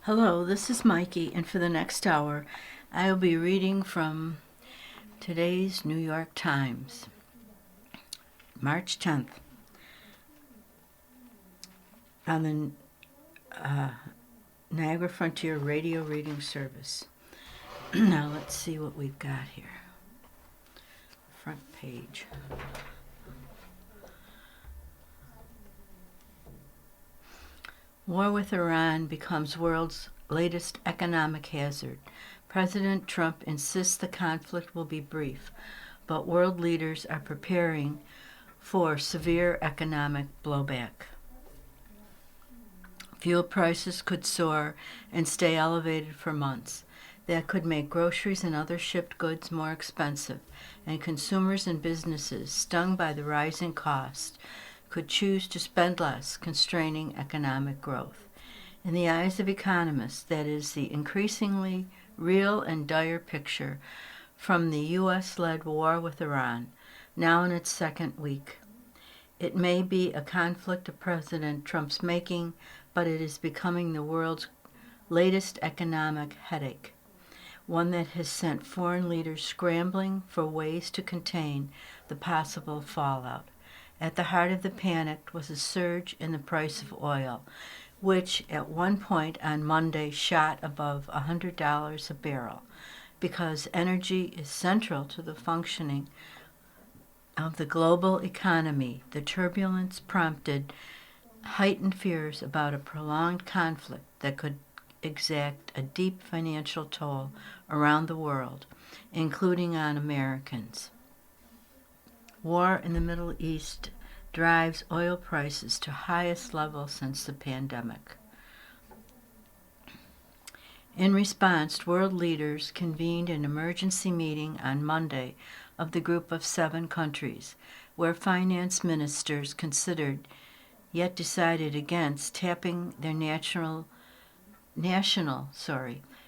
Hello, this is Mikey, and for the next hour, I will be reading from today's New York Times, March 10th, on the Niagara Frontier Radio Reading Service. Now let's see what we've got here. Front page. War with Iran becomes world's latest economic hazard. President Trump insists the conflict will be brief, but world leaders are preparing for severe economic blowback. Fuel prices could soar and stay elevated for months. That could make groceries and other shipped goods more expensive, and consumers and businesses, stung by the rising cost, could choose to spend less, constraining economic growth. In the eyes of economists, that is the increasingly real and dire picture from the U.S.-led war with Iran, now in its second week. It may be a conflict of President Trump's making, but it is becoming the world's latest economic headache, one that has sent foreign leaders scrambling for ways to contain the possible fallout. At the heart of the panic was a surge in the price of oil, which at one point on Monday shot above $100 a barrel. Because energy is central to the functioning of the global economy, the turbulence prompted heightened fears about a prolonged conflict that could exact a deep financial toll around the world, including on Americans. War in the Middle East drives oil prices to highest level since the pandemic. In response, world leaders convened an emergency meeting on Monday of the Group of 7 countries, where finance ministers considered, yet decided against, tapping their national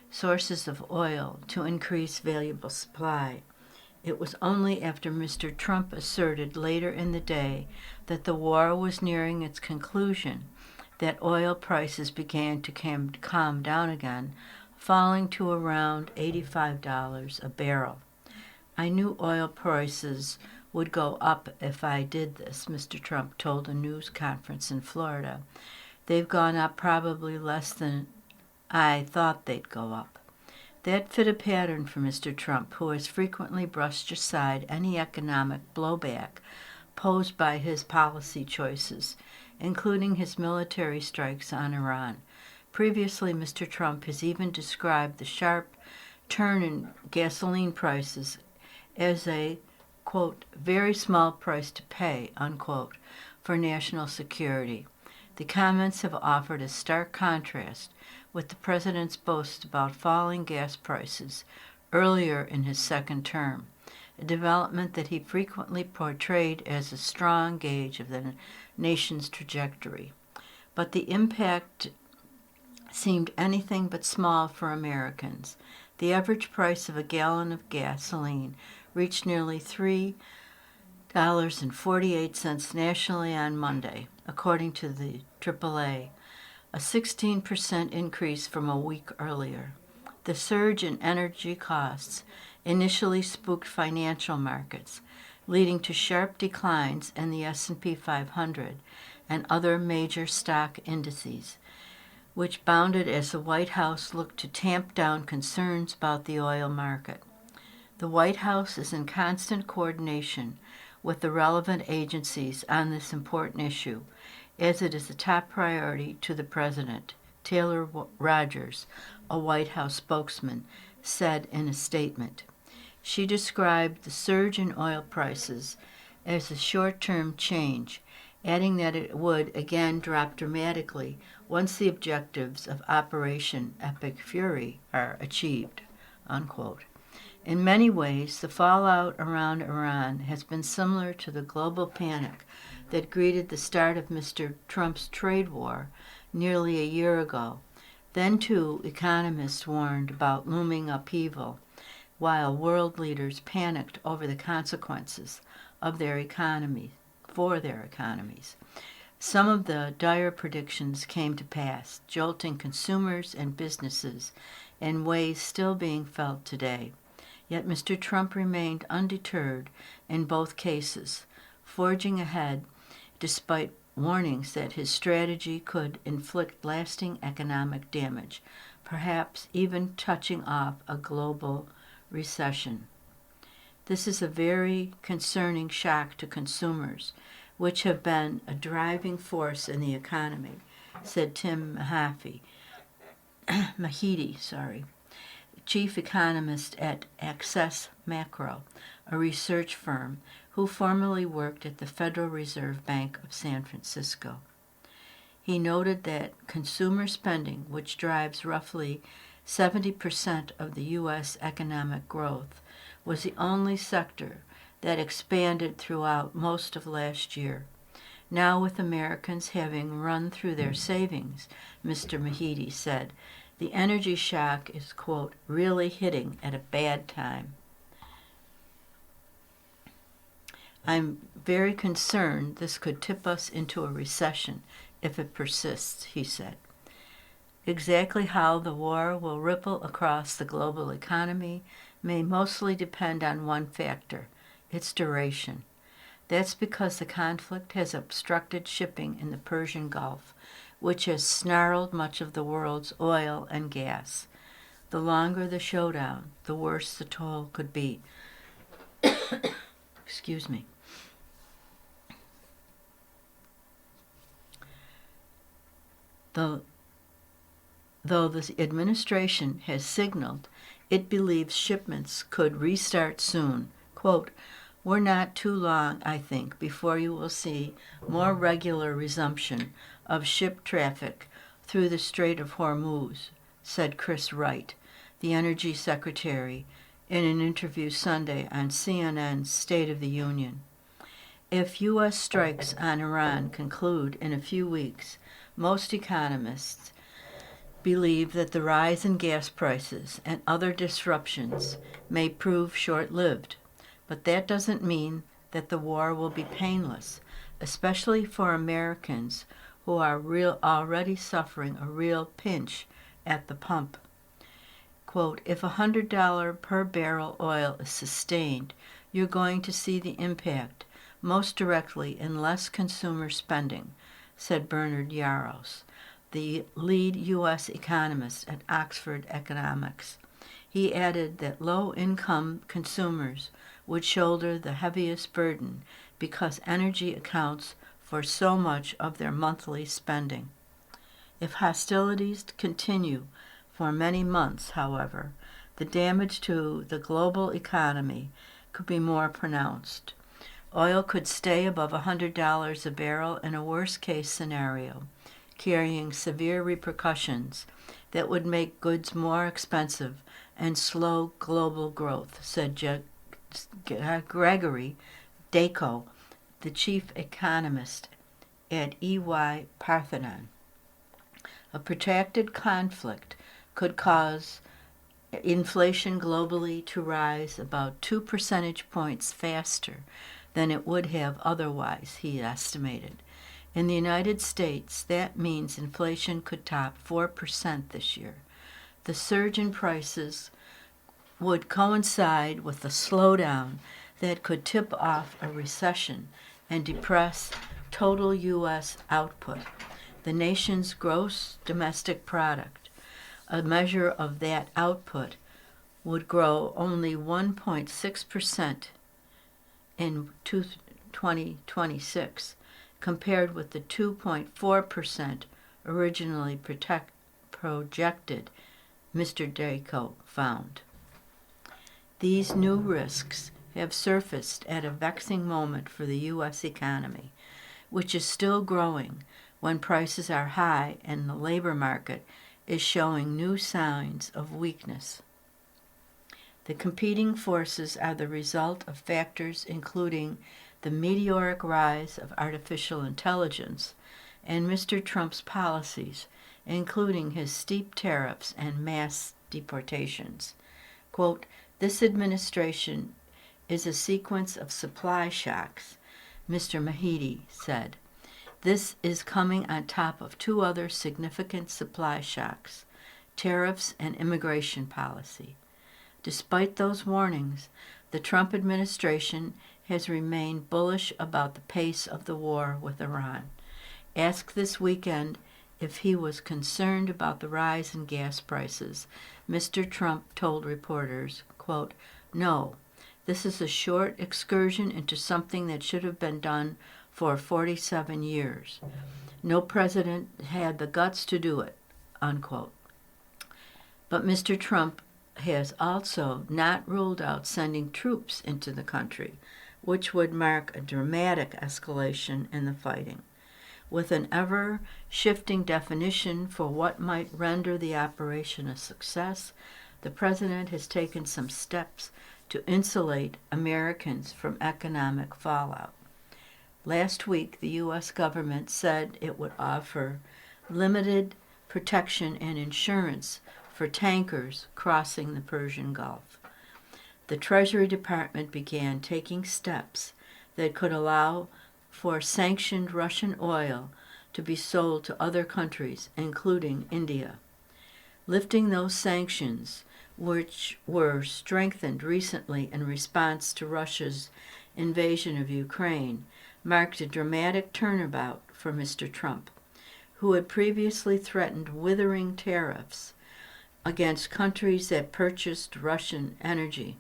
sources of oil to increase valuable supply. It was only after Mr. Trump asserted later in the day that the war was nearing its conclusion that oil prices began to calm down again, falling to around $85 a barrel. I knew oil prices would go up if I did this, Mr. Trump told a news conference in Florida. They've gone up probably less than I thought they'd go up. That fit a pattern for Mr. Trump, who has frequently brushed aside any economic blowback posed by his policy choices, including his military strikes on Iran. Previously, Mr. Trump has even described the sharp turn in gasoline prices as a, quote, very small price to pay, unquote, for national security. The comments have offered a stark contrast with the president's boast about falling gas prices earlier in his second term, a development that he frequently portrayed as a strong gauge of the nation's trajectory. But the impact seemed anything but small for Americans. The average price of a gallon of gasoline reached nearly $3.48 nationally on Monday, according to the AAA, a 16% increase from a week earlier. The surge in energy costs initially spooked financial markets, leading to sharp declines in the S&P 500 and other major stock indices, which bounded as the White House looked to tamp down concerns about the oil market. The White House is in constant coordination with the relevant agencies on this important issue, as it is a top priority to the president, Taylor Rogers, a White House spokesman, said in a statement. She described the surge in oil prices as a short-term change, adding that it would again drop dramatically once the objectives of Operation Epic Fury are achieved, unquote. In many ways, the fallout around Iran has been similar to the global panic that greeted the start of Mr. Trump's trade war nearly a year ago. Then, too, economists warned about looming upheaval, while world leaders panicked over the consequences of their economy, for their economies. Some of the dire predictions came to pass, jolting consumers and businesses in ways still being felt today. Yet Mr. Trump remained undeterred in both cases, forging ahead despite warnings that his strategy could inflict lasting economic damage, perhaps even touching off a global recession. This is a very concerning shock to consumers, which have been a driving force in the economy, said Tim Mahidi, chief economist at Access Macro, a research firm who formerly worked at the Federal Reserve Bank of San Francisco. He noted that consumer spending, which drives roughly 70% of the U.S. economic growth, was the only sector that expanded throughout most of last year. Now, with Americans having run through their savings, Mr. Mahidi said, the energy shock is, quote, really hitting at a bad time. I'm very concerned this could tip us into a recession if it persists, he said. Exactly how the war will ripple across the global economy may mostly depend on one factor, its duration. That's because the conflict has obstructed shipping in the Persian Gulf, which has snarled much of the world's oil and gas. The longer the showdown, the worse the toll could be. Excuse me. Though the administration has signaled it believes shipments could restart soon, quote, we're not too long, I think, before you will see more regular resumption of ship traffic through the Strait of Hormuz, said Chris Wright, the Energy Secretary, in an interview Sunday on CNN's State of the Union. If U.S. strikes on Iran conclude in a few weeks, most economists believe that the rise in gas prices and other disruptions may prove short-lived. But that doesn't mean that the war will be painless, especially for Americans who are already suffering a real pinch at the pump. Quote, if $100 per barrel oil is sustained, you're going to see the impact most directly in less consumer spending, said Bernard Yaros, the lead U.S. economist at Oxford Economics. He added that low-income consumers would shoulder the heaviest burden because energy accounts for so much of their monthly spending. If hostilities continue for many months, however, the damage to the global economy could be more pronounced. Oil could stay above $100 a barrel in a worst-case scenario, carrying severe repercussions that would make goods more expensive and slow global growth, said Gregory Dacko, the chief economist at EY Parthenon. A protracted conflict could cause inflation globally to rise about 2 percentage points faster than it would have otherwise, he estimated. In the United States, that means inflation could top 4% this year. The surge in prices would coincide with a slowdown that could tip off a recession and depress total U.S. output, the nation's gross domestic product. A measure of that output would grow only 1.6% in 2026, compared with the 2.4% originally projected, Mr. Dacko found. These new risks have surfaced at a vexing moment for the U.S. economy, which is still growing when prices are high and the labor market is showing new signs of weakness. The competing forces are the result of factors including the meteoric rise of artificial intelligence and Mr. Trump's policies, including his steep tariffs and mass deportations. Quote, this administration is a sequence of supply shocks, Mr. Mahidi said. This is coming on top of two other significant supply shocks: tariffs and immigration policy. Despite those warnings, the Trump administration has remained bullish about the pace of the war with Iran. Asked this weekend if he was concerned about the rise in gas prices, Mr. Trump told reporters, quote, "No, this is a short excursion into something that should have been done for 47 years. No president had the guts to do it," unquote. But Mr. Trump has also not ruled out sending troops into the country, which would mark a dramatic escalation in the fighting. With an ever-shifting definition for what might render the operation a success, the president has taken some steps to insulate Americans from economic fallout. Last week, the U.S. government said it would offer limited protection and insurance for tankers crossing the Persian Gulf. The Treasury Department began taking steps that could allow for sanctioned Russian oil to be sold to other countries, including India. Lifting those sanctions, which were strengthened recently in response to Russia's invasion of Ukraine, marked a dramatic turnabout for Mr. Trump, who had previously threatened withering tariffs against countries that purchased Russian energy.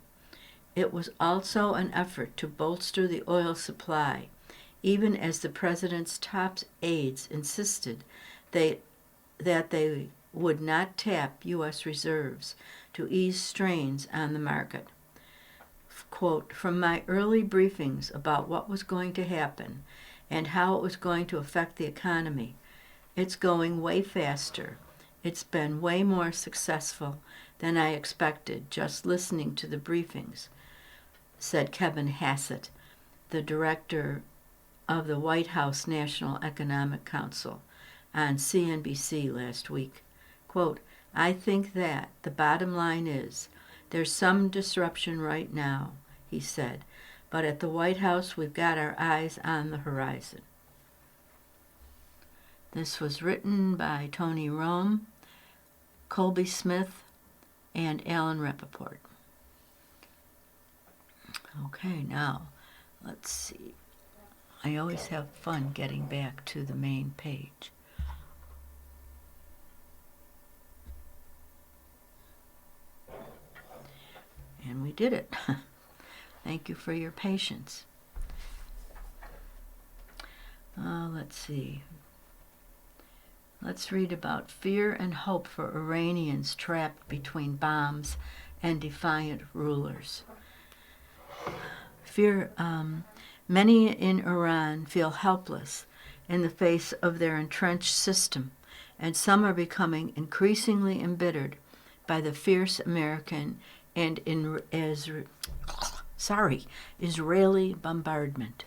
It was also an effort to bolster the oil supply, even as the president's top aides insisted that they would not tap U.S. reserves to ease strains on the market. Quote, "From my early briefings about what was going to happen and how it was going to affect the economy, it's going way faster. It's been way more successful than I expected just listening to the briefings," said Kevin Hassett, the director of the White House National Economic Council, on CNBC last week. Quote, "I think that the bottom line is there's some disruption right now," he said, "but at the White House we've got our eyes on the horizon." This was written by Tony Rome, Colby Smith, and Alan Rappaport. Okay, now, let's see. I always have fun getting back to the main page. And we did it. Thank you for your patience. Let's see. Let's read about fear and hope for Iranians trapped between bombs and defiant rulers. Many in Iran feel helpless in the face of their entrenched system, and some are becoming increasingly embittered by the fierce American and Israeli bombardment.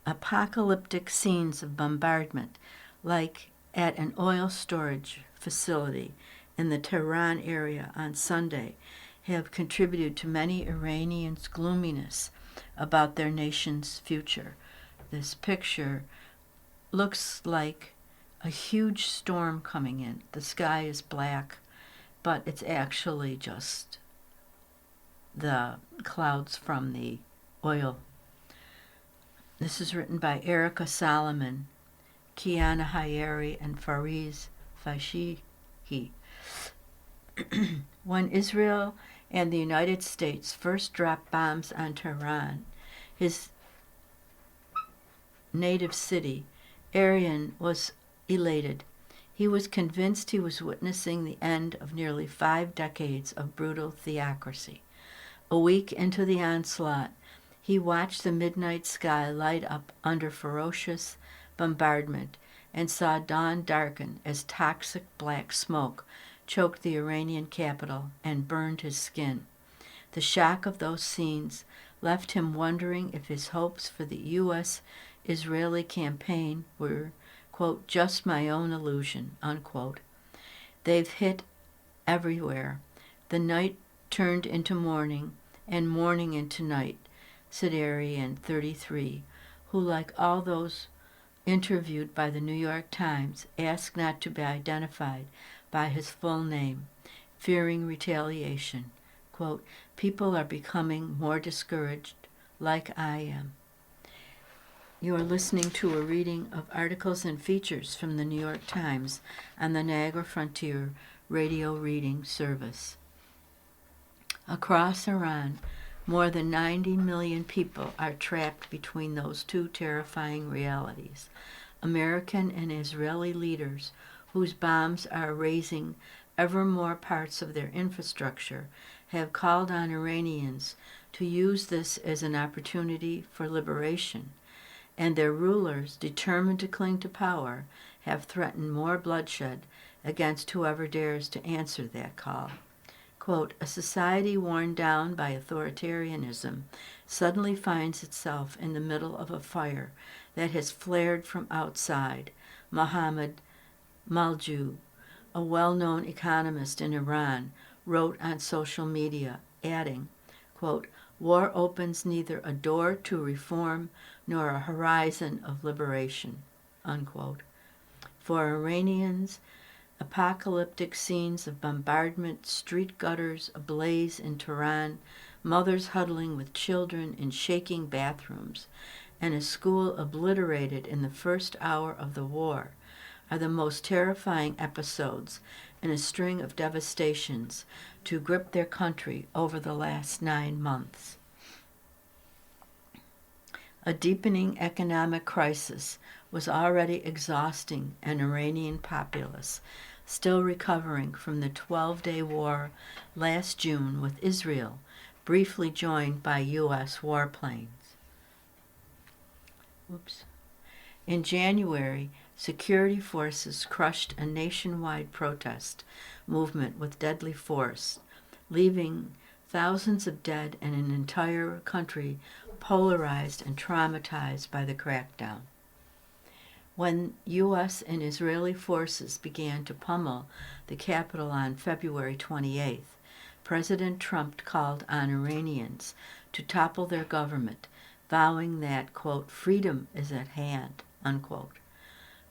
Apocalyptic scenes of bombardment, like at an oil storage facility in the Tehran area on Sunday, have contributed to many Iranians' gloominess about their nation's future. This picture looks like a huge storm coming in. The sky is black, but it's actually just the clouds from the oil. This is written by Erica Solomon, Kiana Hayeri, and Fariz Fashihi. When Israel and the United States first dropped bombs on Tehran, his native city, Arian was elated. He was convinced he was witnessing the end of nearly 5 decades of brutal theocracy. A week into the onslaught, he watched the midnight sky light up under ferocious bombardment and saw dawn darken as toxic black smoke choked the Iranian capital and burned his skin. The shock of those scenes left him wondering if his hopes for the U.S.-Israeli campaign were, quote, "just my own illusion," unquote. They've hit everywhere. The night turned into morning and morning into night. Sidarian, 33, who, like all those interviewed by the New York Times, asked not to be identified by his full name, fearing retaliation. Quote, "People are becoming more discouraged, like I am." You are listening to a reading of articles and features from the New York Times on the Niagara Frontier Radio Reading Service. Across Iran, more than 90 million people are trapped between those two terrifying realities. American and Israeli leaders, whose bombs are razing ever more parts of their infrastructure, have called on Iranians to use this as an opportunity for liberation, and their rulers, determined to cling to power, have threatened more bloodshed against whoever dares to answer that call. Quote, "A society worn down by authoritarianism suddenly finds itself in the middle of a fire that has flared from outside," Mohammad Maljou, a well-known economist in Iran, wrote on social media, adding, quote, "War opens neither a door to reform nor a horizon of liberation," unquote. For Iranians, apocalyptic scenes of bombardment, street gutters ablaze in Tehran, mothers huddling with children in shaking bathrooms, and a school obliterated in the first hour of the war are the most terrifying episodes in a string of devastations to grip their country over the last 9 months. A deepening economic crisis was already exhausting an Iranian populace, still recovering from the 12-day war last June with Israel, briefly joined by U.S. warplanes. In January, security forces crushed a nationwide protest movement with deadly force, leaving thousands of dead and an entire country polarized and traumatized by the crackdown. When U.S. and Israeli forces began to pummel the capital on February 28th, President Trump called on Iranians to topple their government, vowing that, quote, "freedom is at hand," unquote.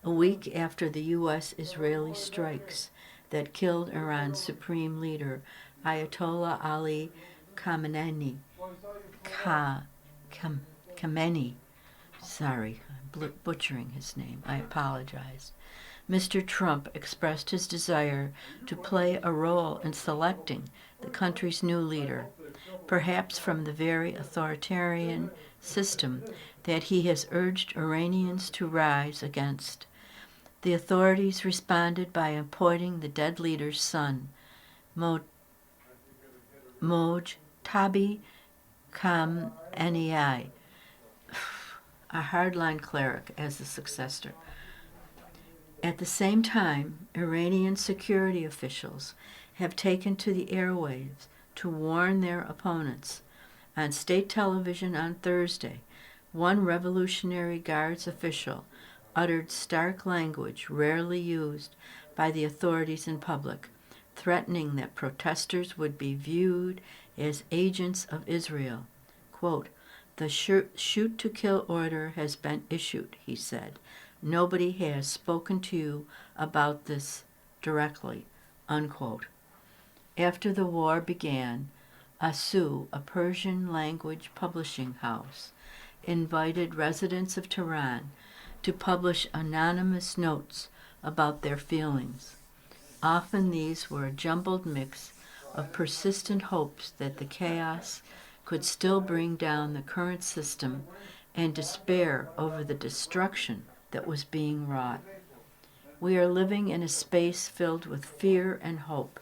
A week after the U.S.-Israeli strikes that killed Iran's supreme leader, Ayatollah Ali Khamenei, I'm butchering his name, I apologize. Mr. Trump expressed his desire to play a role in selecting the country's new leader, perhaps from the very authoritarian system that he has urged Iranians to rise against. The authorities responded by appointing the dead leader's son, Mojtaby Khamenei, a hardline cleric, as the successor. At the same time, Iranian security officials have taken to the airwaves to warn their opponents. On state television on Thursday, one Revolutionary Guards official uttered stark language rarely used by the authorities in public, threatening that protesters would be viewed as agents of Israel. Quote, "The shoot-to-kill order has been issued," he said. "Nobody has spoken to you about this directly," unquote. After the war began, Asu, a Persian-language publishing house, invited residents of Tehran to publish anonymous notes about their feelings. Often these were a jumbled mix of persistent hopes that the chaos could still bring down the current system and despair over the destruction that was being wrought. "We are living in a space filled with fear and hope,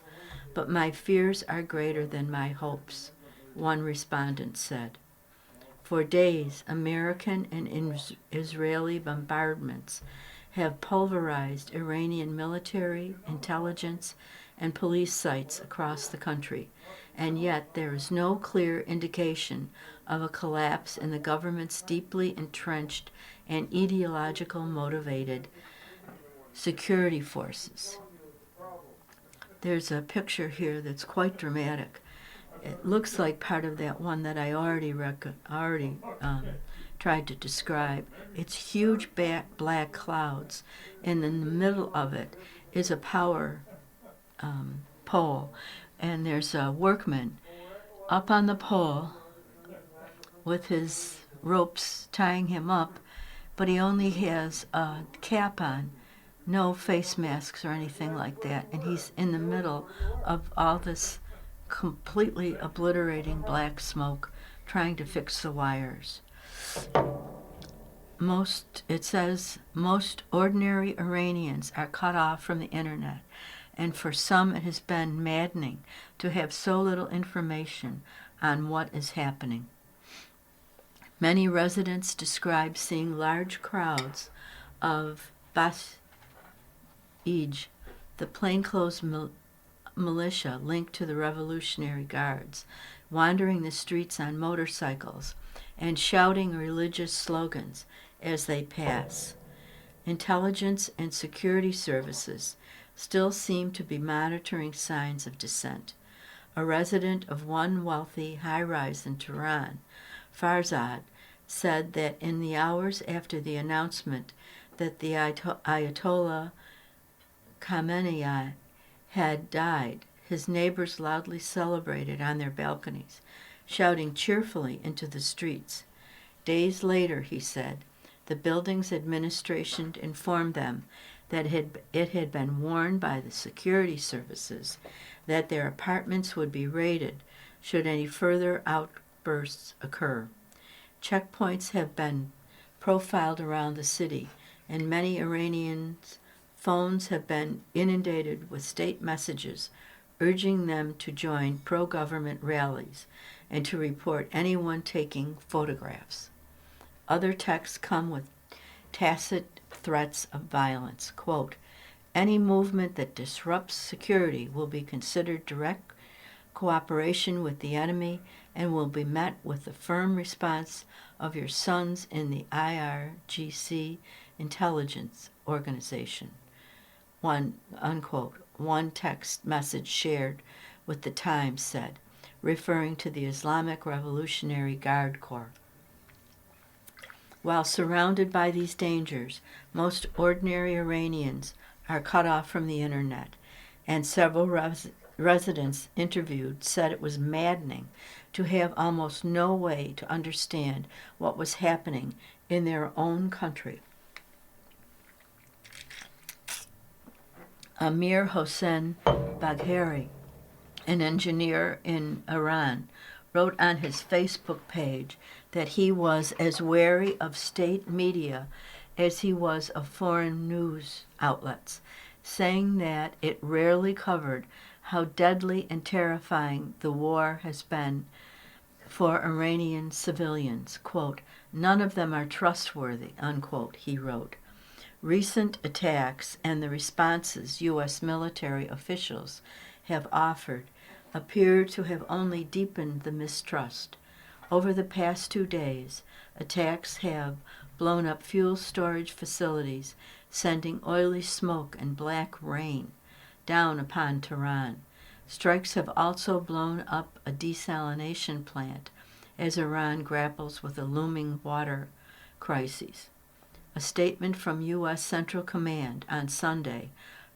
but my fears are greater than my hopes," one respondent said. For days, American and Israeli bombardments have pulverized Iranian military, intelligence, and police sites across the country, and yet there is no clear indication of a collapse in the government's deeply entrenched and ideological motivated security forces. There's a picture here that's quite dramatic. It looks like part of that one that I already tried to describe. It's huge black clouds, and in the middle of it is a power pole, and there's a workman up on the pole with his ropes tying him up, but he only has a cap on, no face masks or anything like that, and he's in the middle of all this completely obliterating black smoke trying to fix the wires. It says most ordinary Iranians are cut off from the internet, and for some it has been maddening to have so little information on what is happening. Many residents describe seeing large crowds of Basij, the plainclothes militia linked to the Revolutionary Guards, wandering the streets on motorcycles and shouting religious slogans as they pass. Intelligence and security services still seem to be monitoring signs of dissent. A resident of one wealthy high-rise in Tehran, Farzad, said that in the hours after the announcement that the Ayatollah Khamenei had died, his neighbors loudly celebrated on their balconies, shouting cheerfully into the streets. Days later, he said, the building's administration informed them that it had been warned by the security services that their apartments would be raided should any further outbursts occur. Checkpoints have been profiled around the city, and many Iranians' phones have been inundated with state messages urging them to join pro-government rallies and to report anyone taking photographs. Other texts come with tacit threats of violence. Quote, any movement that disrupts security will be considered direct cooperation with the enemy and will be met with the firm response of your sons in the IRGC intelligence organization. One text message shared with the Times said, referring to the Islamic Revolutionary Guard Corps. While surrounded by these dangers, most ordinary Iranians are cut off from the internet, and several residents interviewed said it was maddening to have almost no way to understand what was happening in their own country. Amir Hossein Bagheri, an engineer in Iran, wrote on his Facebook page that he was as wary of state media as he was of foreign news outlets, saying that it rarely covered how deadly and terrifying the war has been for Iranian civilians. Quote, none of them are trustworthy, unquote, he wrote. Recent attacks and the responses U.S. military officials have offered appear to have only deepened the mistrust. Over the past 2 days, attacks have blown up fuel storage facilities, sending oily smoke and black rain down upon Tehran. Strikes have also blown up a desalination plant as Iran grapples with a looming water crisis. A statement from U.S. Central Command on Sunday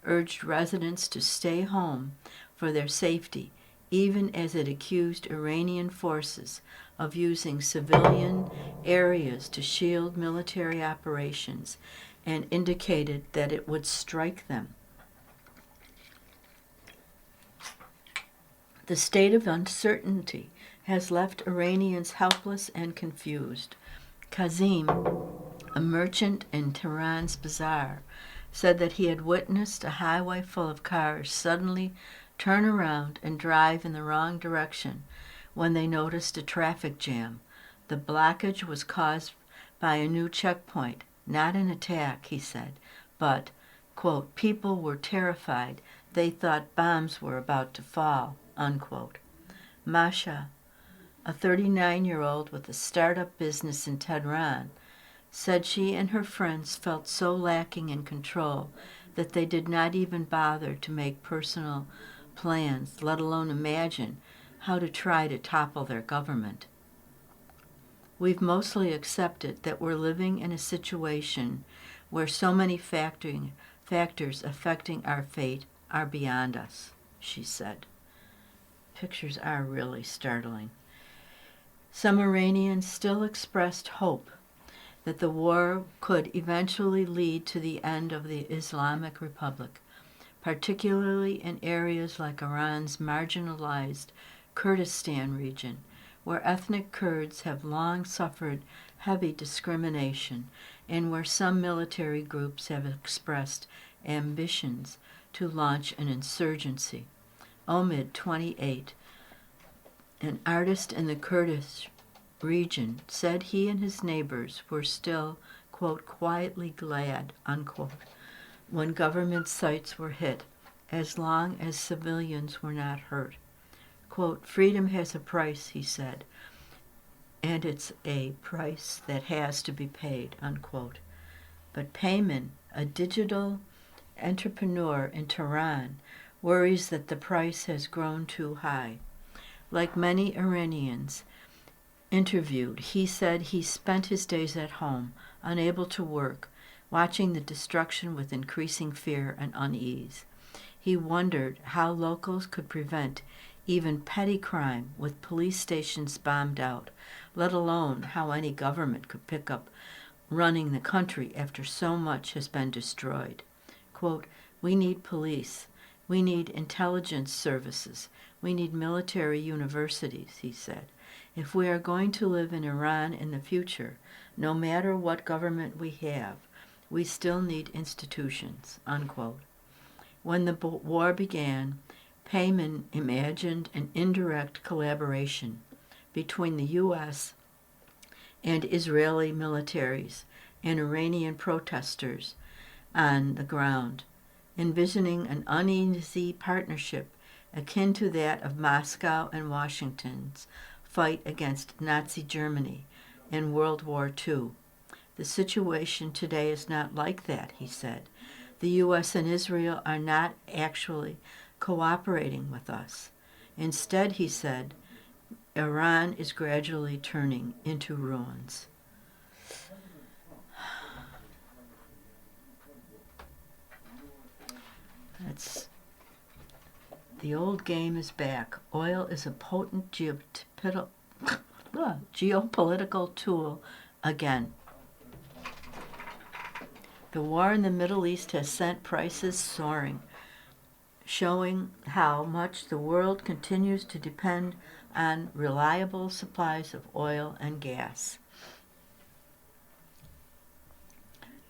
urged residents to stay home for their safety, even as it accused Iranian forces of using civilian areas to shield military operations and indicated that it would strike them. The state of uncertainty has left Iranians helpless and confused. Kazim, a merchant in Tehran's bazaar, said that he had witnessed a highway full of cars suddenly turn around and drive in the wrong direction when they noticed a traffic jam. The blockage was caused by a new checkpoint, not an attack, he said, but, quote, people were terrified. They thought bombs were about to fall, unquote. Masha, a 39-year-old with a startup business in Tehran, said she and her friends felt so lacking in control that they did not even bother to make personal plans, let alone imagine how to try to topple their government. We've mostly accepted that we're living in a situation where so many factors affecting our fate are beyond us, she said. Pictures are really startling. Some Iranians still expressed hope that the war could eventually lead to the end of the Islamic Republic, particularly in areas like Iran's marginalized Kurdistan region, where ethnic Kurds have long suffered heavy discrimination and where some military groups have expressed ambitions to launch an insurgency. Omid, 28, an artist in the Kurdish region, said he and his neighbors were still, quote, quietly glad, unquote, when government sites were hit, as long as civilians were not hurt. Quote, freedom has a price, he said, and it's a price that has to be paid, unquote. But Payman, a digital entrepreneur in Tehran, worries that the price has grown too high. Like many Iranians interviewed, he said he spent his days at home, unable to work, watching the destruction with increasing fear and unease. He wondered how locals could prevent even petty crime with police stations bombed out, let alone how any government could pick up running the country after so much has been destroyed. Quote, we need police. We need intelligence services. We need military universities, he said. If we are going to live in Iran in the future, no matter what government we have, we still need institutions, unquote. When the war began, Payman imagined an indirect collaboration between the U.S. and Israeli militaries and Iranian protesters on the ground, envisioning an uneasy partnership akin to that of Moscow and Washington's fight against Nazi Germany in World War II. The situation today is not like that, he said. The U.S. and Israel are not actually cooperating with us. Instead, he said, Iran is gradually turning into ruins. The old game is back. Oil is a potent geopolitical tool again. The war in the Middle East has sent prices soaring, showing how much the world continues to depend on reliable supplies of oil and gas.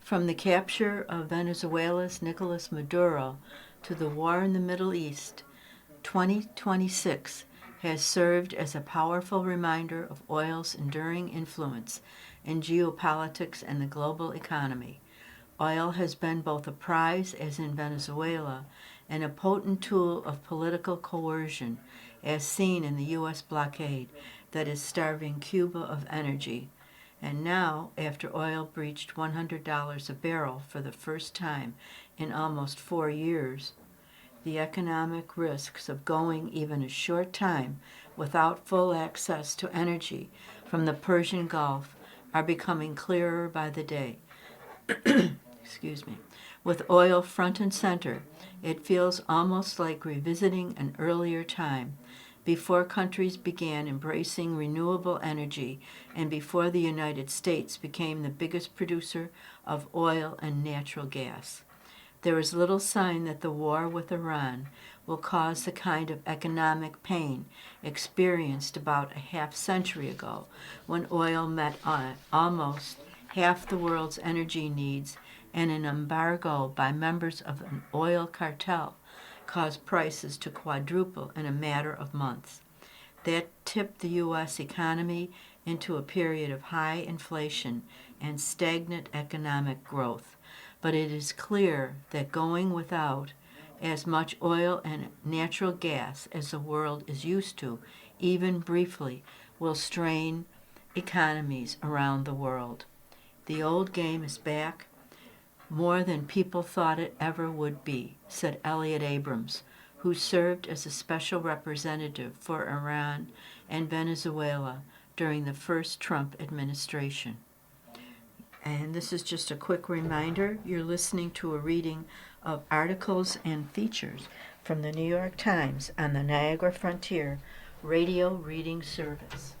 From the capture of Venezuela's Nicolas Maduro to the war in the Middle East, 2026 has served as a powerful reminder of oil's enduring influence in geopolitics and the global economy. Oil has been both a prize, as in Venezuela, and a potent tool of political coercion, as seen in the U.S. blockade that is starving Cuba of energy. And now, after oil breached $100 a barrel for the first time in almost 4 years, the economic risks of going even a short time without full access to energy from the Persian Gulf are becoming clearer by the day. Excuse me. With oil front and center, it feels almost like revisiting an earlier time, before countries began embracing renewable energy and before the United States became the biggest producer of oil and natural gas. There is little sign that the war with Iran will cause the kind of economic pain experienced about a half-century ago when oil met almost half the world's energy needs, and an embargo by members of an oil cartel caused prices to quadruple in a matter of months. That tipped the U.S. economy into a period of high inflation and stagnant economic growth. But it is clear that going without as much oil and natural gas as the world is used to, even briefly, will strain economies around the world. The old game is back, more than people thought it ever would be, said Elliot Abrams, who served as a special representative for Iran and Venezuela during the first Trump administration. And this is just a quick reminder, you're listening to a reading of articles and features from the New York Times on the Niagara Frontier Radio Reading Service.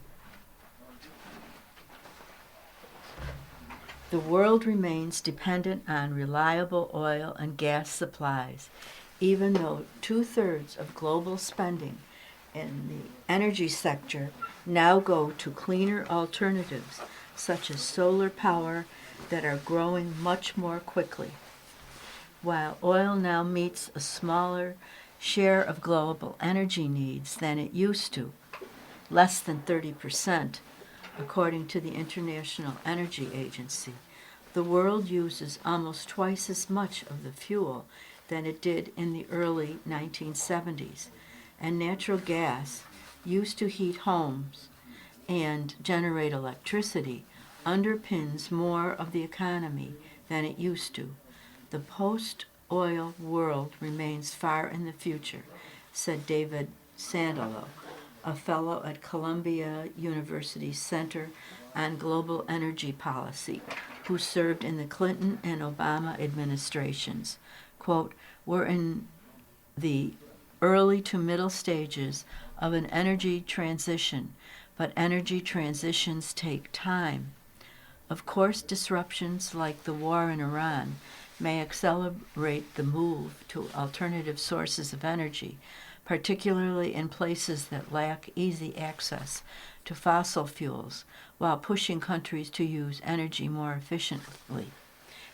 The world remains dependent on reliable oil and gas supplies, even though 2/3 of global spending in the energy sector now go to cleaner alternatives, such as solar power, that are growing much more quickly. While oil now meets a smaller share of global energy needs than it used to, less than 30%, according to the International Energy Agency, the world uses almost twice as much of the fuel than it did in the early 1970s, and natural gas, used to heat homes and generate electricity, underpins more of the economy than it used to. The post-oil world remains far in the future, said David Sandalo, a fellow at Columbia University's Center on Global Energy Policy, who served in the Clinton and Obama administrations. Quote, "We're in the early to middle stages of an energy transition, but energy transitions take time. Of course, disruptions like the war in Iran may accelerate the move to alternative sources of energy, particularly in places that lack easy access to fossil fuels, while pushing countries to use energy more efficiently.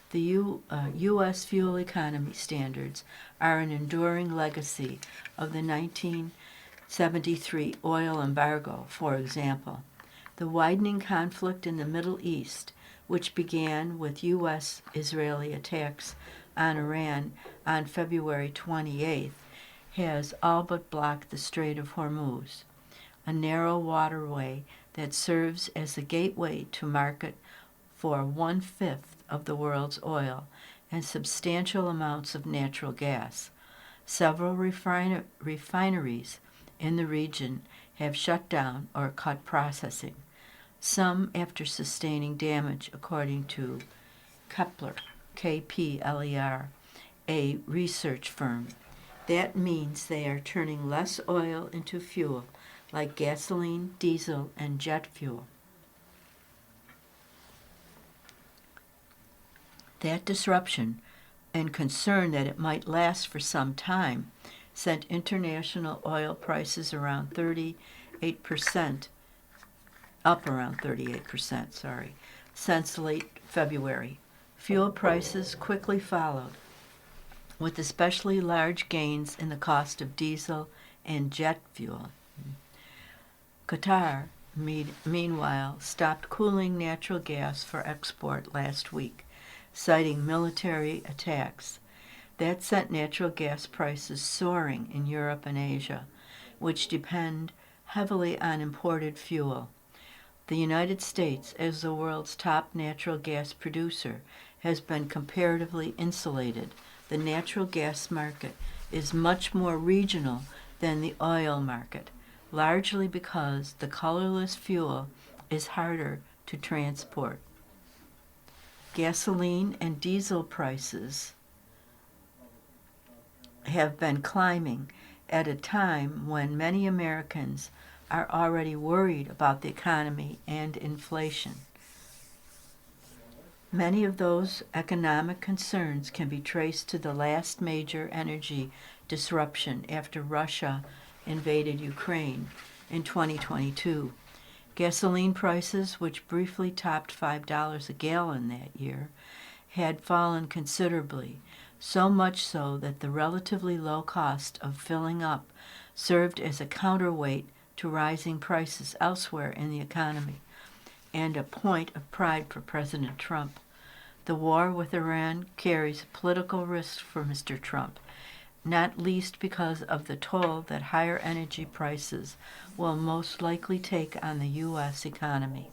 The U.S. fuel economy standards are an enduring legacy of the 1973 oil embargo, for example. The widening conflict in the Middle East, which began with U.S.-Israeli attacks on Iran on February 28th, has all but blocked the Strait of Hormuz, a narrow waterway that serves as a gateway to market for 1/5 of the world's oil and substantial amounts of natural gas. Several refineries in the region have shut down or cut processing, some after sustaining damage, according to Kepler, KPLER, a research firm. That means they are turning less oil into fuel, like gasoline, diesel, and jet fuel. That disruption and concern that it might last for some time sent international oil prices around 38%, up around 38%, since late February. Fuel prices quickly followed, with especially large gains in the cost of diesel and jet fuel. Qatar, meanwhile, stopped cooling natural gas for export last week, citing military attacks. That sent natural gas prices soaring in Europe and Asia, which depend heavily on imported fuel. The United States, as the world's top natural gas producer, has been comparatively insulated. The natural gas market is much more regional than the oil market, largely because the colorless fuel is harder to transport. Gasoline and diesel prices have been climbing at a time when many Americans are already worried about the economy and inflation. Many of those economic concerns can be traced to the last major energy disruption after Russia invaded Ukraine in 2022. Gasoline prices, which briefly topped $5 a gallon that year, had fallen considerably, so much so that the relatively low cost of filling up served as a counterweight to rising prices elsewhere in the economy, and a point of pride for President Trump. The war with Iran carries political risk for Mr. Trump, not least because of the toll that higher energy prices will most likely take on the U.S. economy.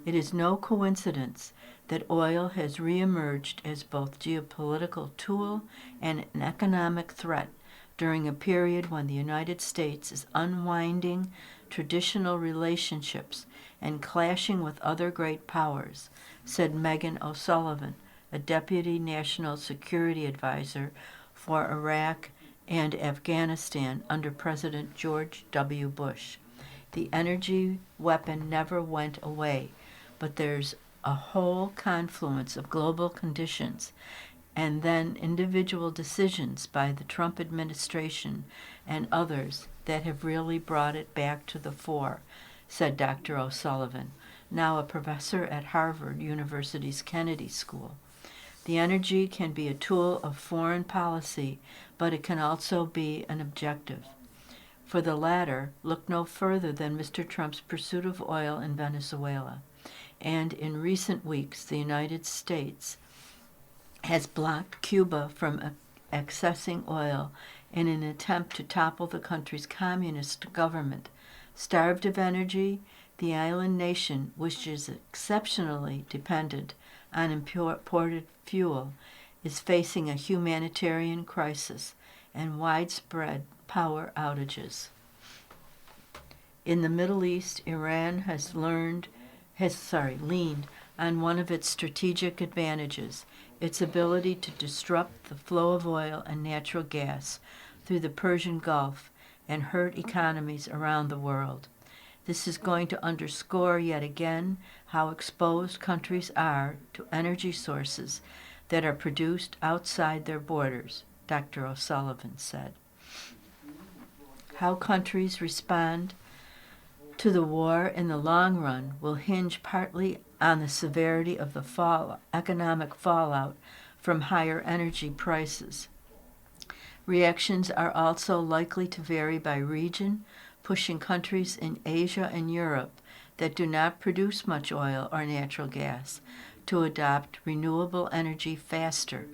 It is no coincidence that oil has reemerged as both geopolitical tool and an economic threat during a period when the United States is unwinding traditional relationships and clashing with other great powers, said Megan O'Sullivan, a deputy national security advisor for Iraq and Afghanistan under President George W. Bush. The energy weapon never went away, but there's a whole confluence of global conditions and then individual decisions by the Trump administration and others that have really brought it back to the fore, said Dr. O'Sullivan, now a professor at Harvard University's Kennedy School. The energy can be a tool of foreign policy, but it can also be an objective. For the latter, look no further than Mr. Trump's pursuit of oil in Venezuela. And in recent weeks, the United States has blocked Cuba from accessing oil in an attempt to topple the country's communist government. Starved of energy, the island nation, which is exceptionally dependent on imported fuel, is facing a humanitarian crisis and widespread power outages. In the Middle East, Iran has leaned on one of its strategic advantages, its ability to disrupt the flow of oil and natural gas through the Persian Gulf and hurt economies around the world. This is going to underscore yet again how exposed countries are to energy sources that are produced outside their borders, Dr. O'Sullivan said. How countries respond to the war in the long run will hinge partly on the severity of the economic fallout from higher energy prices. Reactions are also likely to vary by region, pushing countries in Asia and Europe that do not produce much oil or natural gas to adopt renewable energy faster.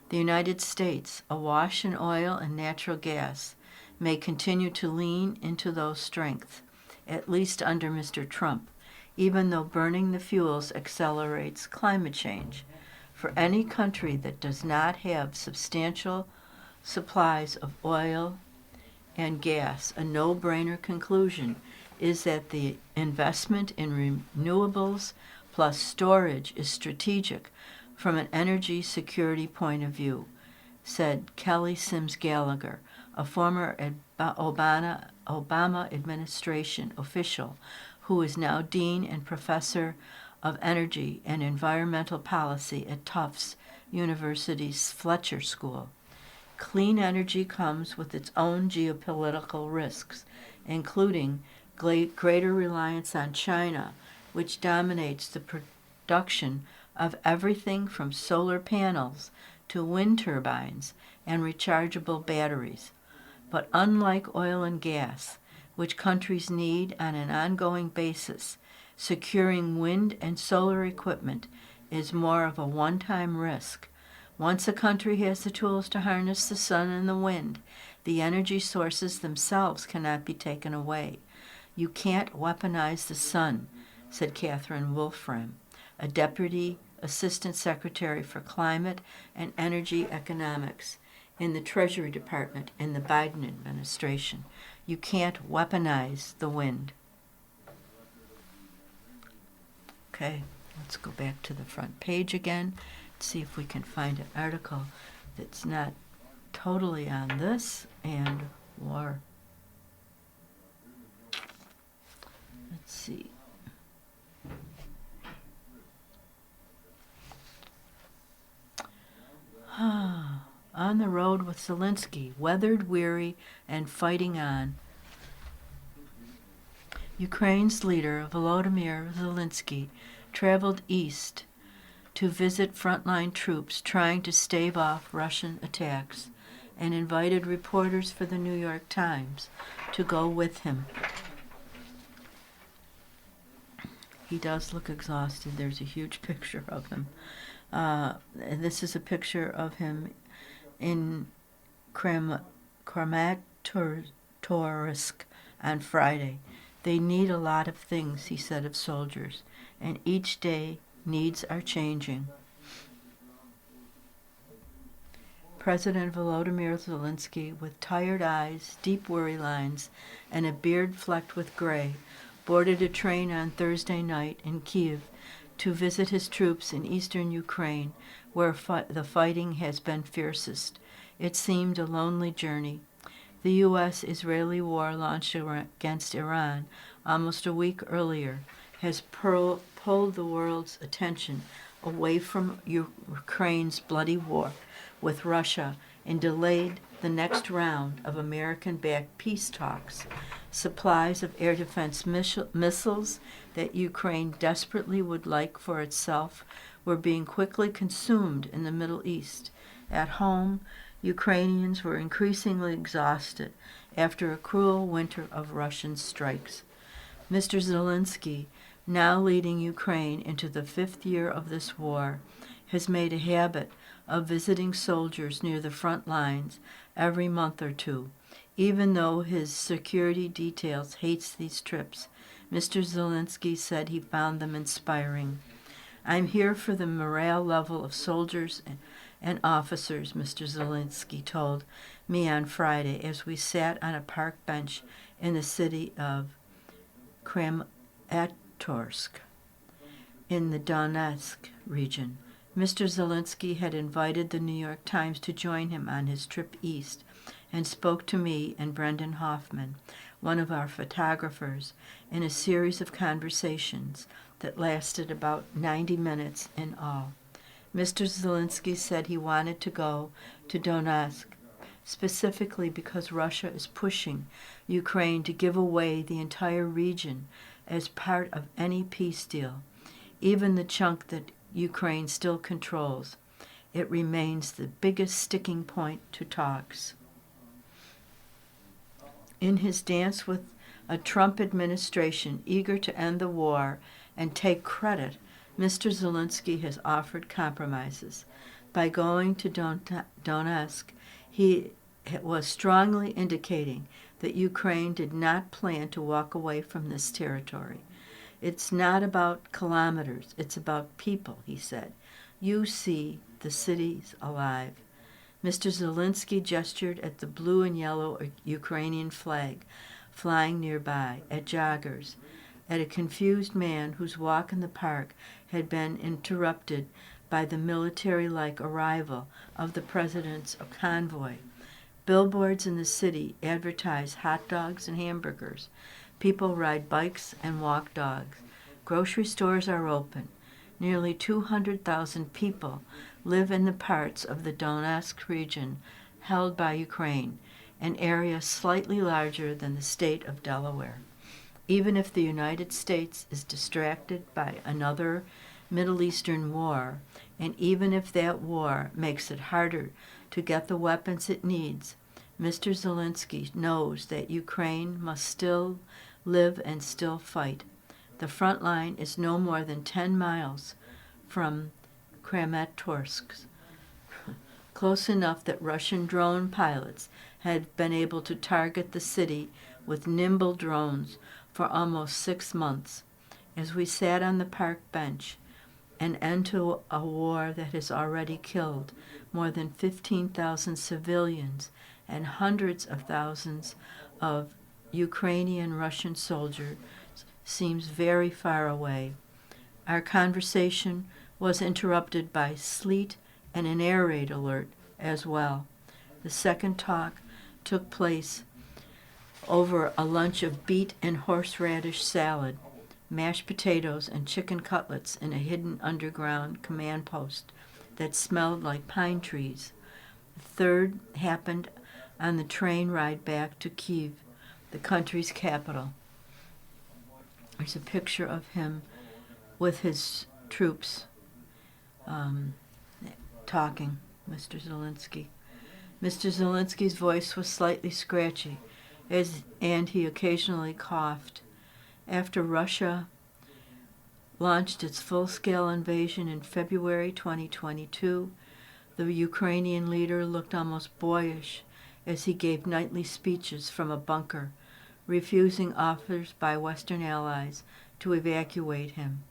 The United States, awash in oil and natural gas, may continue to lean into those strengths, at least under Mr. Trump, even though burning the fuels accelerates climate change. For any country that does not have substantial supplies of oil and gas, a no-brainer conclusion is that the investment in renewables plus storage is strategic from an energy security point of view, said Kelly Sims Gallagher, a former Obama administration official who is now dean and professor of energy and environmental policy at Tufts University's Fletcher School. Clean energy comes with its own geopolitical risks, including greater reliance on China, which dominates the production of everything from solar panels to wind turbines and rechargeable batteries. But unlike oil and gas, which countries need on an ongoing basis, securing wind and solar equipment is more of a one-time risk. Once a country has the tools to harness the sun and the wind, the energy sources themselves cannot be taken away. You can't weaponize the sun, said Catherine Wolfram, a deputy assistant secretary for climate and energy economics in the Treasury Department in the Biden administration. You can't weaponize the wind. Okay, let's go back to the front page again. See if we can find an article that's not totally on this and war. Let's see. On the road with Zelensky, weathered, weary, and fighting on. Ukraine's leader, Volodymyr Zelensky, traveled east to visit frontline troops trying to stave off Russian attacks and invited reporters for the New York Times to go with him. He does look exhausted. There's a huge picture of him. This is a picture of him in Kramatorsk on Friday. They need a lot of things, he said of soldiers, and each day needs are changing. President Volodymyr Zelensky, with tired eyes, deep worry lines, and a beard flecked with gray, boarded a train on Thursday night in Kyiv to visit his troops in eastern Ukraine, where the fighting has been fiercest. It seemed a lonely journey. The U.S.-Israeli war launched against Iran almost a week earlier has pulled the world's attention away from Ukraine's bloody war with Russia and delayed the next round of American-backed peace talks. Supplies of air defense missiles that Ukraine desperately would like for itself were being quickly consumed in the Middle East. At home, Ukrainians were increasingly exhausted after a cruel winter of Russian strikes. Mr. Zelensky, now leading Ukraine into the 5th year of this war, has made a habit of visiting soldiers near the front lines every month or two. Even though his security details hates these trips, Mr. Zelensky said he found them inspiring. "I'm here for the morale level of soldiers and officers," Mr. Zelensky told me on Friday as we sat on a park bench in the city of Kramatorsk in the Donetsk region. Mr. Zelensky had invited the New York Times to join him on his trip east and spoke to me and Brendan Hoffman, one of our photographers, in a series of conversations that lasted about 90 minutes in all. Mr. Zelensky said he wanted to go to Donetsk specifically because Russia is pushing Ukraine to give away the entire region as part of any peace deal, even the chunk that Ukraine still controls. It remains the biggest sticking point to talks. In his dance with a Trump administration eager to end the war and take credit, Mr. Zelensky has offered compromises. By going to Donetsk, he was strongly indicating that Ukraine did not plan to walk away from this territory. "It's not about kilometers, it's about people," he said. "You see the cities alive." Mr. Zelensky gestured at the blue and yellow Ukrainian flag flying nearby, at joggers, at a confused man whose walk in the park had been interrupted by the military-like arrival of the president's convoy. Billboards in the city advertise hot dogs and hamburgers. People ride bikes and walk dogs. Grocery stores are open. Nearly 200,000 people live in the parts of the Donetsk region held by Ukraine, an area slightly larger than the state of Delaware. Even if the United States is distracted by another Middle Eastern war, and even if that war makes it harder to get the weapons it needs, Mr. Zelensky knows that Ukraine must still live and still fight. The front line is no more than 10 miles from Kramatorsk, close enough that Russian drone pilots had been able to target the city with nimble drones for almost 6 months. As we sat on the park bench, an end to a war that has already killed more than 15,000 civilians and hundreds of thousands of Ukrainian Russian soldiers seems very far away. Our conversation was interrupted by sleet and an air raid alert as well. The second talk took place over a lunch of beet and horseradish salad, mashed potatoes and chicken cutlets in a hidden underground command post that smelled like pine trees. The third happened on the train ride back to Kyiv, the country's capital. There's a picture of him with his troops talking, Mr. Zelensky. Mr. Zelensky's voice was slightly scratchy, and he occasionally coughed. After Russia launched its full-scale invasion in February 2022, the Ukrainian leader looked almost boyish as he gave nightly speeches from a bunker, refusing offers by Western allies to evacuate him.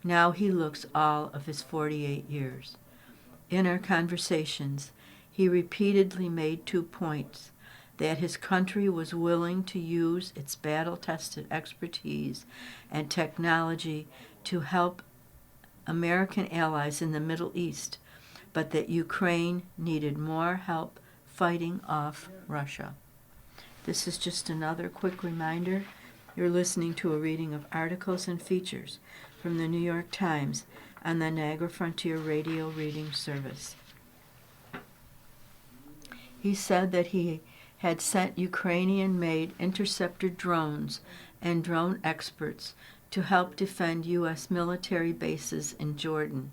Now he looks all of his 48 years. In our conversations, He repeatedly made 2 points: that his country was willing to use its battle-tested expertise and technology to help American allies in the Middle East, but that Ukraine needed more help fighting off Russia. This is just another quick reminder. You're listening to a reading of articles and features from the New York Times on the Niagara Frontier Radio Reading Service. He said that he had sent Ukrainian-made interceptor drones and drone experts to help defend U.S. military bases in Jordan.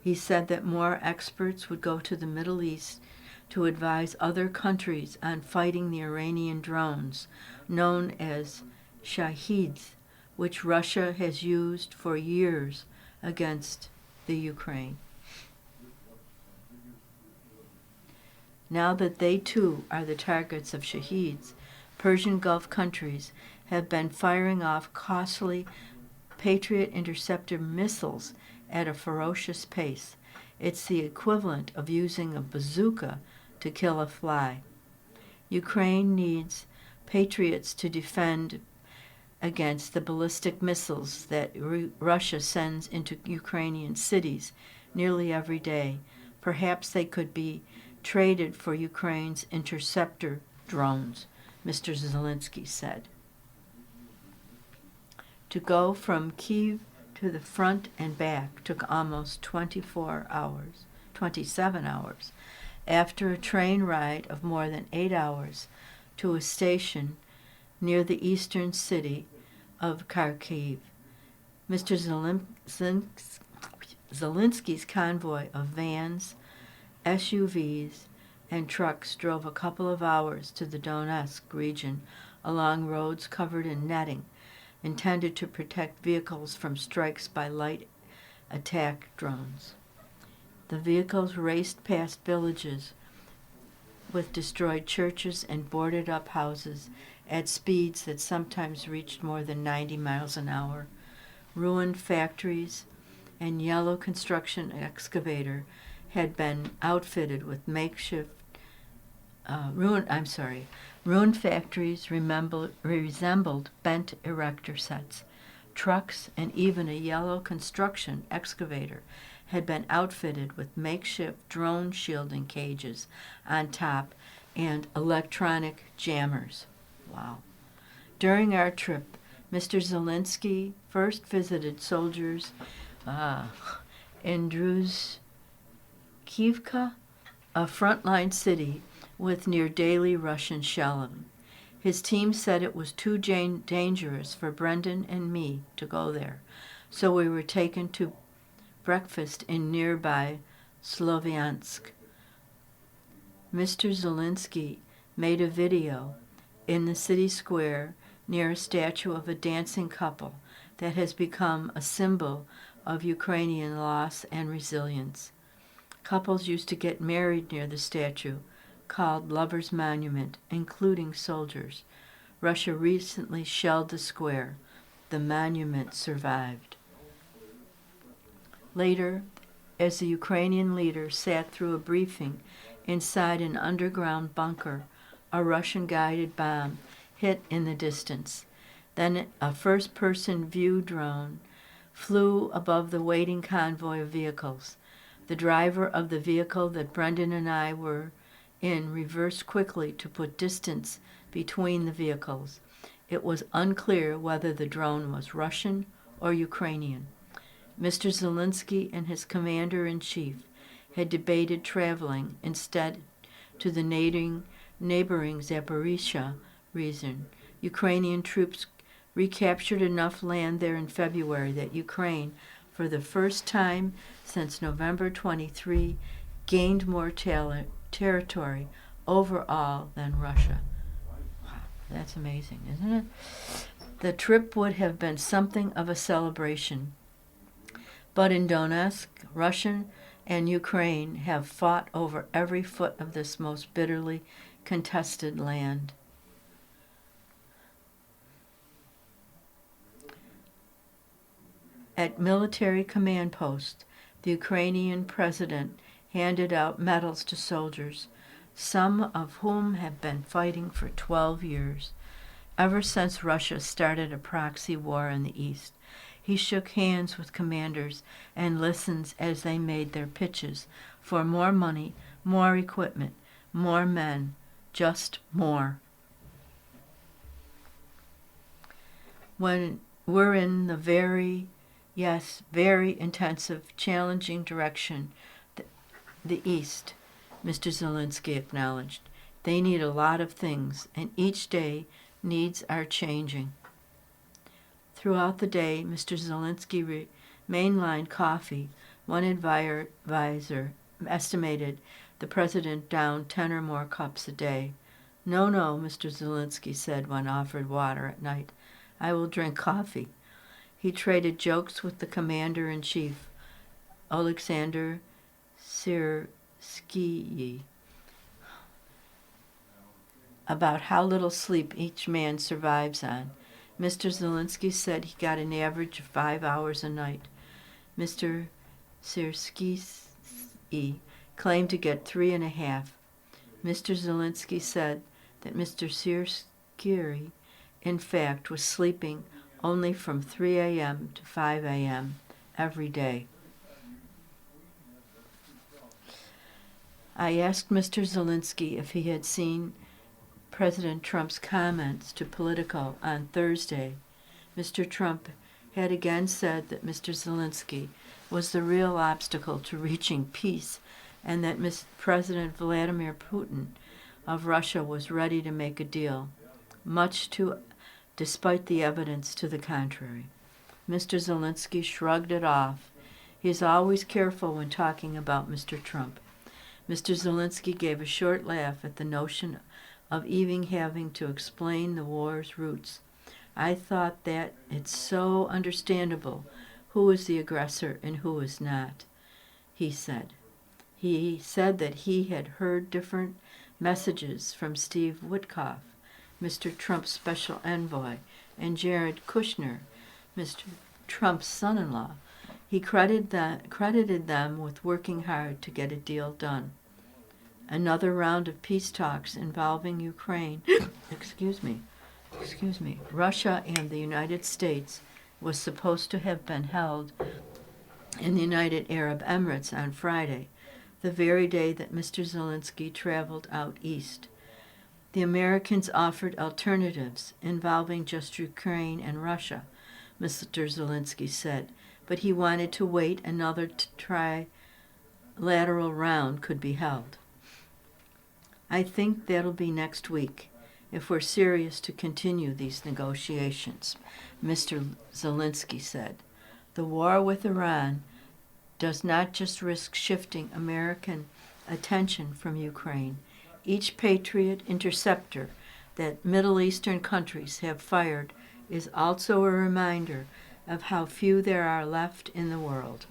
He said that more experts would go to the Middle East to advise other countries on fighting the Iranian drones, known as Shaheeds, which Russia has used for years against the Ukraine. Now that they too are the targets of Shaheeds, Persian Gulf countries have been firing off costly Patriot interceptor missiles at a ferocious pace. It's the equivalent of using a bazooka to kill a fly. Ukraine needs Patriots to defend against the ballistic missiles that Russia sends into Ukrainian cities nearly every day. Perhaps they could be traded for Ukraine's interceptor drones, Mr. Zelensky said. To go from Kyiv to the front and back took almost 27 hours, after a train ride of more than 8 hours to a station near the eastern city of Kharkiv. Mr. Zelensky's convoy of vans, SUVs, and trucks drove a couple of hours to the Donetsk region along roads covered in netting intended to protect vehicles from strikes by light attack drones. The vehicles raced past villages with destroyed churches and boarded-up houses at speeds that sometimes reached more than 90 miles an hour. Ruined factories and yellow construction excavator had been outfitted with makeshift ruined factories resembled bent erector sets. Trucks and even a yellow construction excavator had been outfitted with makeshift drone shielding cages on top and electronic jammers. Wow. During our trip, Mr. Zelensky first visited soldiers in Druzhkivka, a frontline city with near daily Russian shelling. His team said it was too dangerous for Brendan and me to go there, so we were taken to breakfast in nearby Sloviansk. Mr. Zelensky made a video in the city square near a statue of a dancing couple that has become a symbol of Ukrainian loss and resilience. Couples used to get married near the statue, called Lover's Monument, including soldiers. Russia recently shelled the square. The monument survived. Later, as the Ukrainian leader sat through a briefing inside an underground bunker, a Russian-guided bomb hit in the distance. Then a first-person view drone flew above the waiting convoy of vehicles. The driver of the vehicle that Brendan and I were in reversed quickly to put distance between the vehicles. It was unclear whether the drone was Russian or Ukrainian. Mr. Zelensky and his commander-in-chief had debated traveling instead to the neighboring Zaporizhzhia region. Ukrainian troops recaptured enough land there in February that Ukraine, for the first time since November 23, gained more territory overall than Russia. Wow, that's amazing, isn't it? The trip would have been something of a celebration. But in Donetsk, Russia and Ukraine have fought over every foot of this most bitterly contested land. At military command posts, the Ukrainian president handed out medals to soldiers some of whom have been fighting for 12 years. Ever since Russia started a proxy war in the East, he shook hands with commanders and listened as they made their pitches for more money, more equipment, more men, just more. When we're in the very intensive, challenging direction, the East, Mr. Zelensky acknowledged. They need a lot of things, and each day needs are changing. Throughout the day, Mr. Zelensky mainlined coffee. One advisor estimated the president downed 10 or more cups a day. No, Mr. Zelensky said when offered water at night. I will drink coffee. He traded jokes with the commander-in-chief, Alexander Syrskyi, about how little sleep each man survives on. Mr. Zelensky said he got an average of 5 hours a night. Mr. Syrskyi claimed to get 3.5. Mr. Zelensky said that Mr. Syrskyi, in fact, was sleeping only from 3 a.m. to 5 a.m. every day. I asked Mr. Zelensky if he had seen President Trump's comments to Politico on Thursday. Mr. Trump had again said that Mr. Zelensky was the real obstacle to reaching peace and that President Vladimir Putin of Russia was ready to make a deal, despite the evidence to the contrary. Mr. Zelensky shrugged it off. He is always careful when talking about Mr. Trump. Mr. Zelensky gave a short laugh at the notion of even having to explain the war's roots. I thought that it's so understandable who is the aggressor and who is not, he said. He said that he had heard different messages from Steve Witkoff, Mr. Trump's special envoy, and Jared Kushner, Mr. Trump's son-in-law. He credited them with working hard to get a deal done. Another round of peace talks involving Ukraine, Russia and the United States was supposed to have been held in the United Arab Emirates on Friday, the very day that Mr. Zelensky traveled out east. The Americans offered alternatives involving just Ukraine and Russia, Mr. Zelensky said, but he wanted to wait another trilateral round could be held. I think that'll be next week, if we're serious to continue these negotiations, Mr. Zelensky said. The war with Iran does not just risk shifting American attention from Ukraine. Each Patriot interceptor that Middle Eastern countries have fired is also a reminder of how few there are left in the world.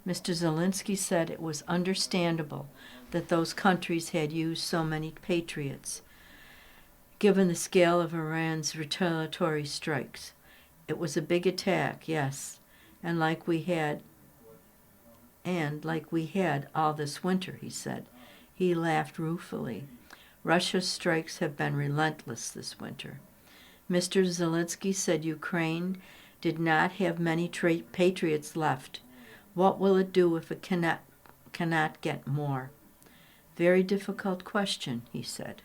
Mr. Zelensky said it was understandable that those countries had used so many Patriots, given the scale of Iran's retaliatory strikes. It was a big attack, yes, and like we had all this winter, he said. He laughed ruefully. Russia's strikes have been relentless this winter. Mr. Zelensky said Ukraine did not have many Patriots left. What will it do if it cannot get more? Very difficult question, he said.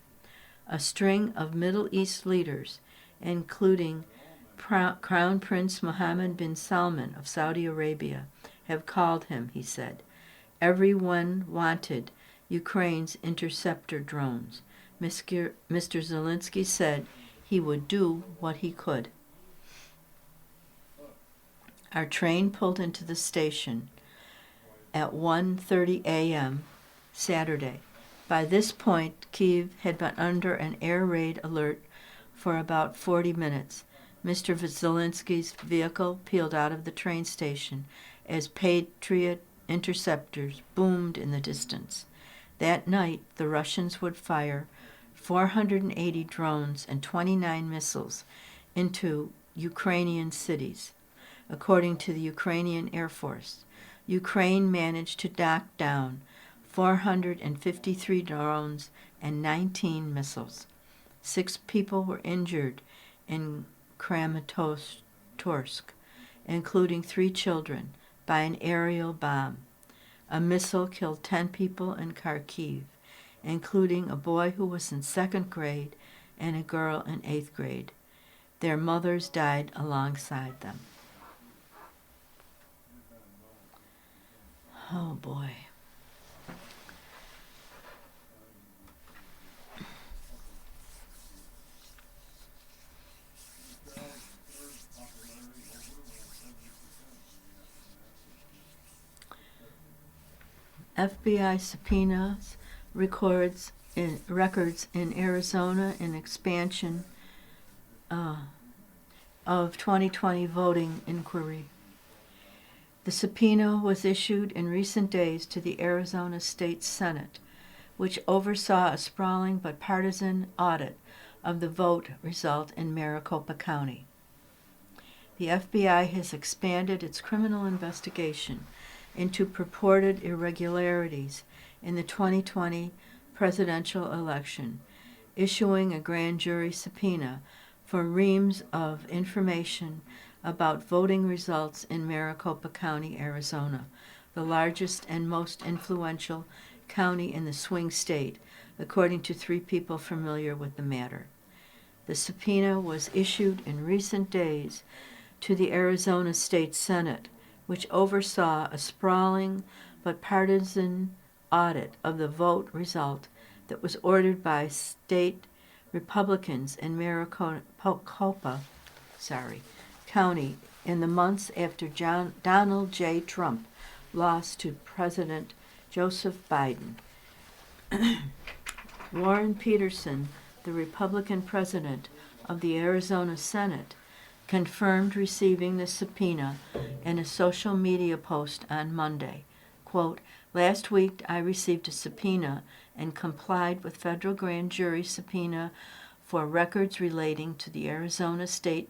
A string of Middle East leaders, including Crown Prince Mohammed bin Salman of Saudi Arabia, have called him, he said. Everyone wanted Ukraine's interceptor drones. Mr. Zelensky said he would do what he could. Our train pulled into the station at 1:30 a.m. Saturday. By this point, Kyiv had been under an air raid alert for about 40 minutes. Mr. Zelensky's vehicle peeled out of the train station as Patriot interceptors boomed in the distance. That night, the Russians would fire 480 drones and 29 missiles into Ukrainian cities. According to the Ukrainian Air Force, Ukraine managed to knock down 453 drones, and 19 missiles. 6 people were injured in Kramatorsk, including 3 children, by an aerial bomb. A missile killed 10 people in Kharkiv, including a boy who was in 2nd grade and a girl in 8th grade. Their mothers died alongside them. Oh boy. FBI subpoenas records records in Arizona in expansion of 2020 voting inquiry. The subpoena was issued in recent days to the Arizona State Senate, which oversaw a sprawling but partisan audit of the vote result in Maricopa County. The FBI has expanded its criminal investigation into purported irregularities in the 2020 presidential election, issuing a grand jury subpoena for reams of information about voting results in Maricopa County, Arizona, the largest and most influential county in the swing state, according to 3 people familiar with the matter. The subpoena was issued in recent days to the Arizona State Senate, which oversaw a sprawling but partisan audit of the vote result that was ordered by state Republicans in Maricopa County in the months after Donald J. Trump lost to President Joseph Biden. Warren Peterson, the Republican president of the Arizona Senate, confirmed receiving the subpoena in a social media post on Monday. Quote, "Last week I received a subpoena and complied with federal grand jury subpoena for records relating to the Arizona State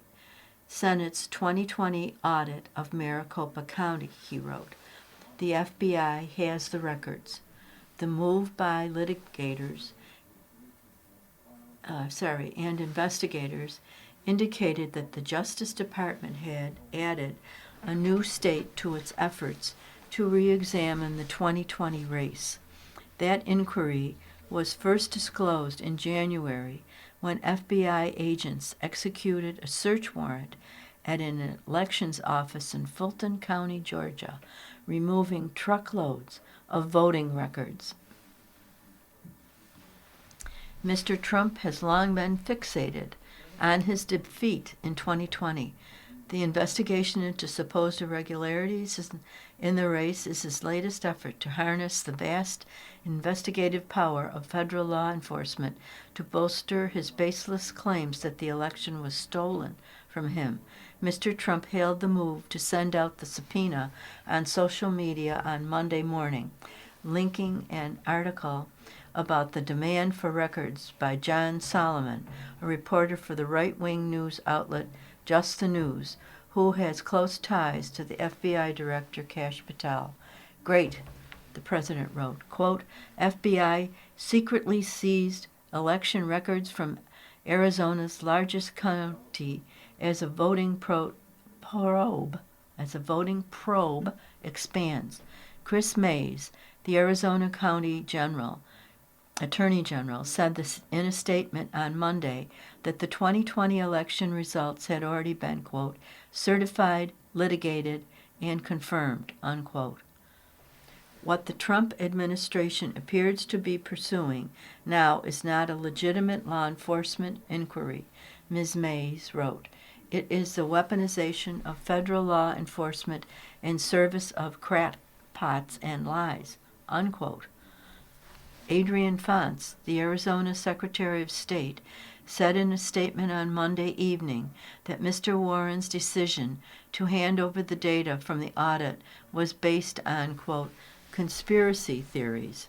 Senate's 2020 audit of Maricopa County," he wrote. The FBI has the records. The move by litigators and investigators indicated that the Justice Department had added a new state to its efforts to re-examine the 2020 race. That inquiry was first disclosed in January when FBI agents executed a search warrant at an elections office in Fulton County, Georgia, removing truckloads of voting records. Mr. Trump has long been fixated on his defeat in 2020. The investigation into supposed irregularities in the race is his latest effort to harness the vast investigative power of federal law enforcement to bolster his baseless claims that the election was stolen from him. Mr. Trump hailed the move to send out the subpoena on social media on Monday morning, linking an article about the demand for records by John Solomon, a reporter for the right-wing news outlet Just the News, who has close ties to the FBI Director Kash Patel. "Great," the president wrote. Quote, "FBI secretly seized election records from Arizona's largest county as a voting probe expands." Chris Mays, the Arizona County Attorney General, said this in a statement on Monday that the 2020 election results had already been, quote, "certified, litigated, and confirmed," unquote. What the Trump administration appears to be pursuing now is not a legitimate law enforcement inquiry, Ms. Mays wrote. It is the weaponization of federal law enforcement in service of crackpots and lies, unquote. Adrian Fontes, the Arizona Secretary of State, said in a statement on Monday evening that Mr. Warren's decision to hand over the data from the audit was based on, quote, "conspiracy theories."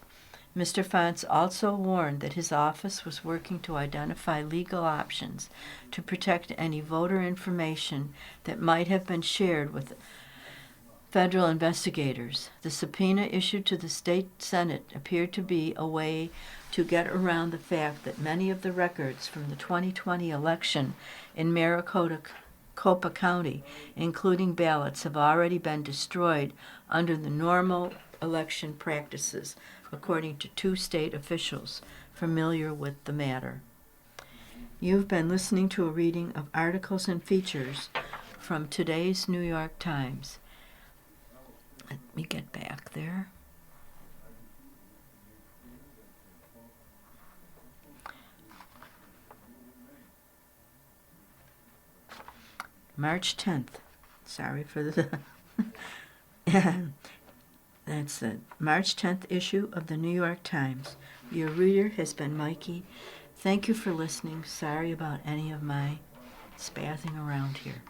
Mr. Fontes also warned that his office was working to identify legal options to protect any voter information that might have been shared with federal investigators. The subpoena issued to the state Senate appeared to be a way to get around the fact that many of the records from the 2020 election in Maricopa County, including ballots, have already been destroyed under the normal election practices, according to two state officials familiar with the matter. You've been listening to a reading of articles and features from today's New York Times. Let me get back there. March 10th. Sorry for the... That's the March 10th issue of the New York Times. Your reader has been Mikey. Thank you for listening. Sorry about any of my spazzing around here.